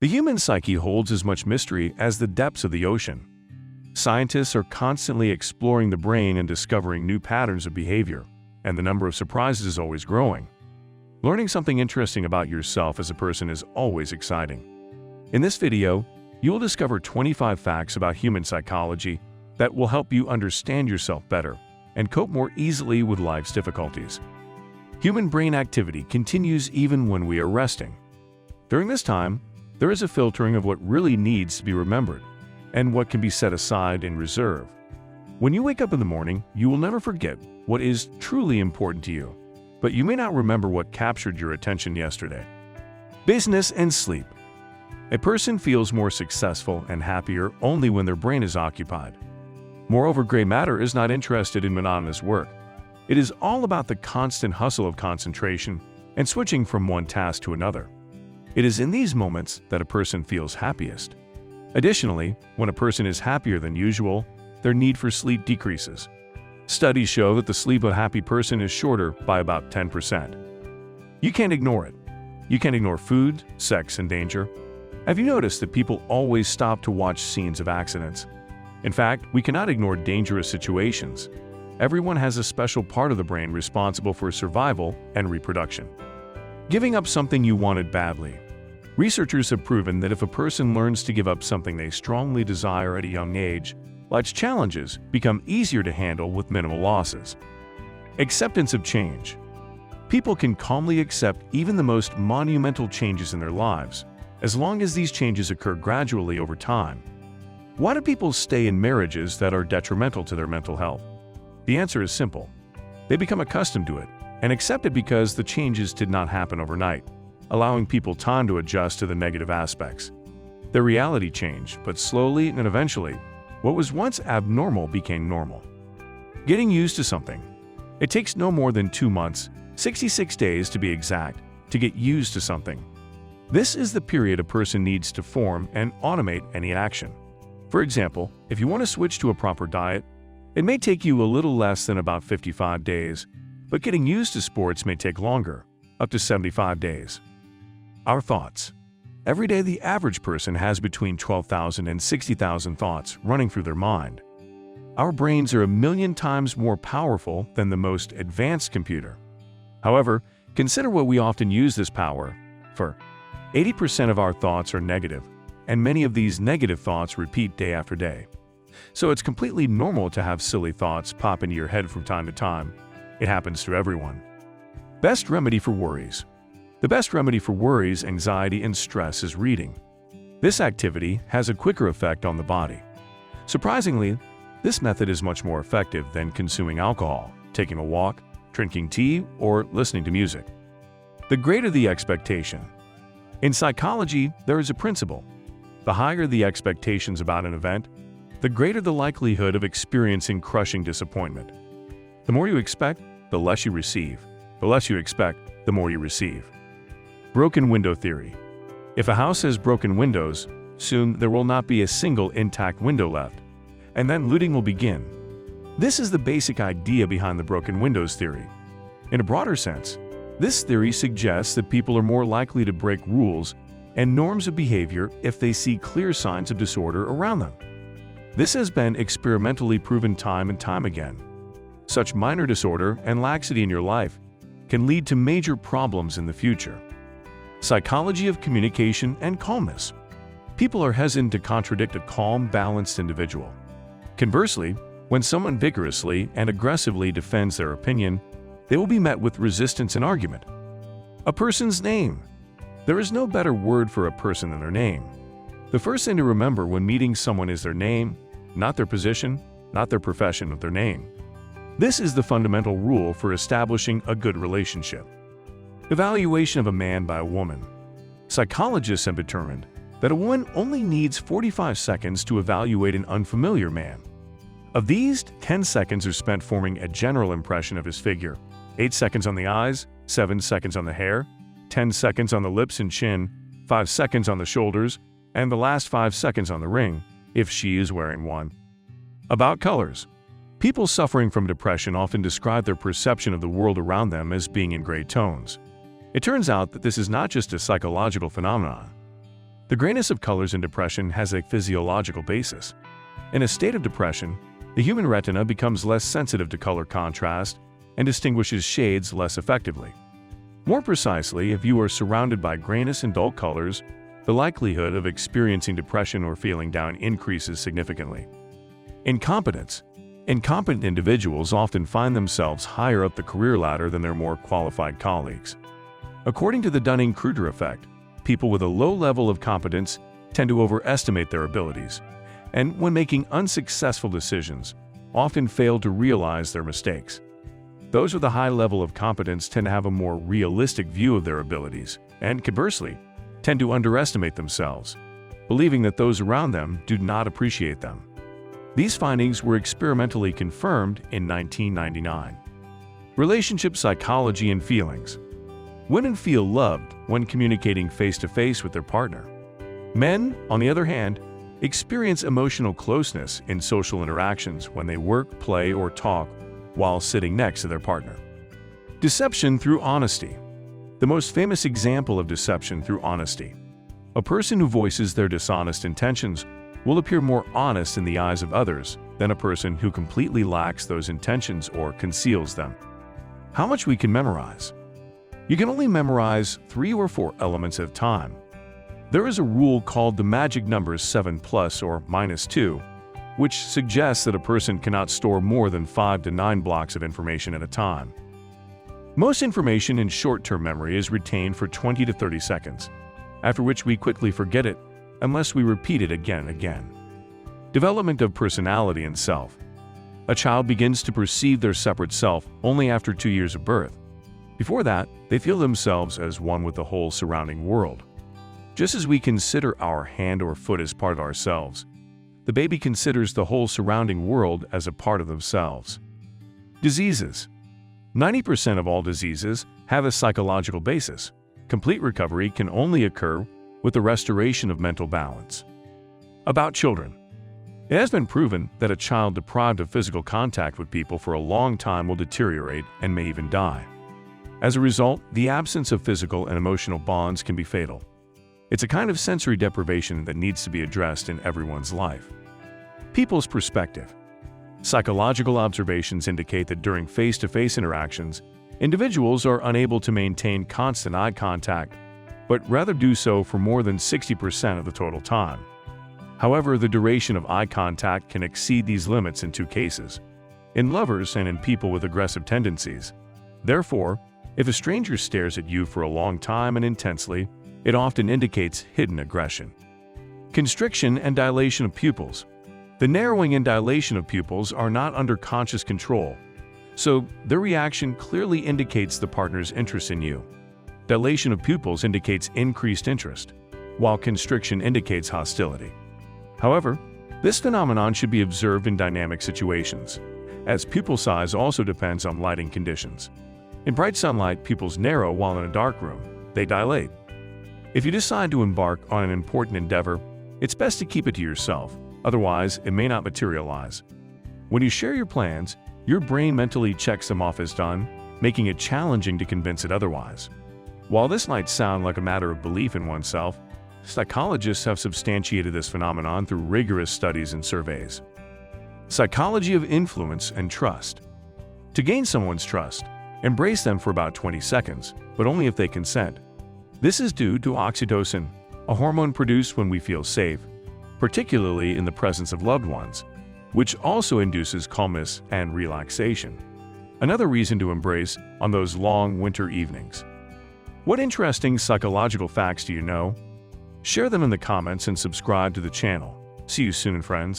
The human psyche holds as much mystery as the depths of the ocean. Scientists are constantly exploring the brain and discovering new patterns of behavior, and the number of surprises is always growing. Learning something interesting about yourself as a person is always exciting. In this video, you will discover 25 facts about human psychology that will help you understand yourself better and cope more easily with life's difficulties. Human brain activity continues even when we are resting. During this time, there is a filtering of what really needs to be remembered and what can be set aside in reserve. When you wake up in the morning, you will never forget what is truly important to you, but you may not remember what captured your attention yesterday. Busyness and sleep. A person feels more successful and happier only when their brain is occupied. Moreover, gray matter is not interested in monotonous work. It is all about the constant hustle of concentration and switching from one task to another. It is in these moments that a person feels happiest. Additionally, when a person is happier than usual, their need for sleep decreases. Studies show that the sleep of a happy person is shorter by about 10%. You can't ignore it. You can't ignore food, sex, and danger. Have you noticed that people always stop to watch scenes of accidents? In fact, we cannot ignore dangerous situations. Everyone has a special part of the brain responsible for survival and reproduction. Giving up something you wanted badly. Researchers have proven that if a person learns to give up something they strongly desire at a young age, life's challenges become easier to handle with minimal losses. Acceptance of change. People can calmly accept even the most monumental changes in their lives, as long as these changes occur gradually over time. Why do people stay in marriages that are detrimental to their mental health? The answer is simple. They become accustomed to it and accept it because the changes did not happen overnight, allowing people time to adjust to the negative aspects. Their reality changed, but slowly and eventually, what was once abnormal became normal. Getting used to something. It takes no more than 2 months, 66 days to be exact, to get used to something. This is the period a person needs to form and automate any action. For example, if you want to switch to a proper diet, it may take you a little less than about 55 days, but getting used to sports may take longer, up to 75 days. Our thoughts. Every day, the average person has between 12,000 and 60,000 thoughts running through their mind. Our brains are 1,000,000 times more powerful than the most advanced computer. However, consider what we often use this power for. 80% of our thoughts are negative, and many of these negative thoughts repeat day after day. So it's completely normal to have silly thoughts pop into your head from time to time. It happens to everyone. Best remedy for worries. The best remedy for worries, anxiety, and stress is reading. This activity has a quicker effect on the body. Surprisingly, this method is much more effective than consuming alcohol, taking a walk, drinking tea, or listening to music. The greater the expectation. In psychology, there is a principle. The higher the expectations about an event, the greater the likelihood of experiencing crushing disappointment. The more you expect, the less you receive. The less you expect, the more you receive. Broken window theory. If a house has broken windows, soon there will not be a single intact window left, and then looting will begin. This is the basic idea behind the broken windows theory. In a broader sense, this theory suggests that people are more likely to break rules and norms of behavior if they see clear signs of disorder around them. This has been experimentally proven time and time again. Such minor disorder and laxity in your life can lead to major problems in the future. Psychology of communication and calmness. People are hesitant to contradict a calm, balanced individual. Conversely, when someone vigorously and aggressively defends their opinion, they will be met with resistance and argument. A person's name. There is no better word for a person than their name. The first thing to remember when meeting someone is their name, not their position, not their profession, but their name. This is the fundamental rule for establishing a good relationship. Evaluation of a man by a woman. Psychologists have determined that a woman only needs 45 seconds to evaluate an unfamiliar man. Of these, 10 seconds are spent forming a general impression of his figure, 8 seconds on the eyes, 7 seconds on the hair, 10 seconds on the lips and chin, 5 seconds on the shoulders, and the last 5 seconds on the ring, if she is wearing one. About colors. People suffering from depression often describe their perception of the world around them as being in gray tones. It turns out that this is not just a psychological phenomenon. The grayness of colors in depression has a physiological basis. In a state of depression, the human retina becomes less sensitive to color contrast and distinguishes shades less effectively. More precisely, if you are surrounded by grayness and dull colors, the likelihood of experiencing depression or feeling down increases significantly. Incompetence. Incompetent individuals often find themselves higher up the career ladder than their more qualified colleagues. According to the Dunning-Kruger effect, people with a low level of competence tend to overestimate their abilities, and when making unsuccessful decisions, often fail to realize their mistakes. Those with a high level of competence tend to have a more realistic view of their abilities, and conversely, tend to underestimate themselves, believing that those around them do not appreciate them. These findings were experimentally confirmed in 1999. Relationship psychology and feelings. Women feel loved when communicating face-to-face with their partner. Men, on the other hand, experience emotional closeness in social interactions when they work, play, or talk while sitting next to their partner. Deception through honesty. The most famous example of deception through honesty. A person who voices their dishonest intentions will appear more honest in the eyes of others than a person who completely lacks those intentions or conceals them. How much we can memorize? You can only memorize 3 or 4 elements at a time. There is a rule called the magic numbers 7 plus or minus 2, which suggests that a person cannot store more than 5 to 9 blocks of information at a time. Most information in short-term memory is retained for 20 to 30 seconds, after which we quickly forget it unless we repeat it again and again. Development of personality and self. A child begins to perceive their separate self only after 2 years of birth. Before that, they feel themselves as one with the whole surrounding world. Just as we consider our hand or foot as part of ourselves, the baby considers the whole surrounding world as a part of themselves. Diseases. 90% of all diseases have a psychological basis. Complete recovery can only occur with the restoration of mental balance. About children. It has been proven that a child deprived of physical contact with people for a long time will deteriorate and may even die. As a result, the absence of physical and emotional bonds can be fatal. It's a kind of sensory deprivation that needs to be addressed in everyone's life. People's perspective. Psychological observations indicate that during face-to-face interactions, individuals are unable to maintain constant eye contact, but rather do so for more than 60% of the total time. However, the duration of eye contact can exceed these limits in 2 cases: in lovers and in people with aggressive tendencies. Therefore, if a stranger stares at you for a long time and intensely, it often indicates hidden aggression. Constriction and dilation of pupils. The narrowing and dilation of pupils are not under conscious control, so their reaction clearly indicates the partner's interest in you. Dilation of pupils indicates increased interest, while constriction indicates hostility. However, this phenomenon should be observed in dynamic situations, as pupil size also depends on lighting conditions. In bright sunlight, pupils narrow, while in a dark room, they dilate. If you decide to embark on an important endeavor, it's best to keep it to yourself, otherwise it may not materialize. When you share your plans, your brain mentally checks them off as done, making it challenging to convince it otherwise. While this might sound like a matter of belief in oneself, psychologists have substantiated this phenomenon through rigorous studies and surveys. Psychology of influence and trust. To gain someone's trust, embrace them for about 20 seconds, but only if they consent. This is due to oxytocin, a hormone produced when we feel safe, particularly in the presence of loved ones, which also induces calmness and relaxation. Another reason to embrace on those long winter evenings. What interesting psychological facts do you know? Share them in the comments and subscribe to the channel. See you soon, friends.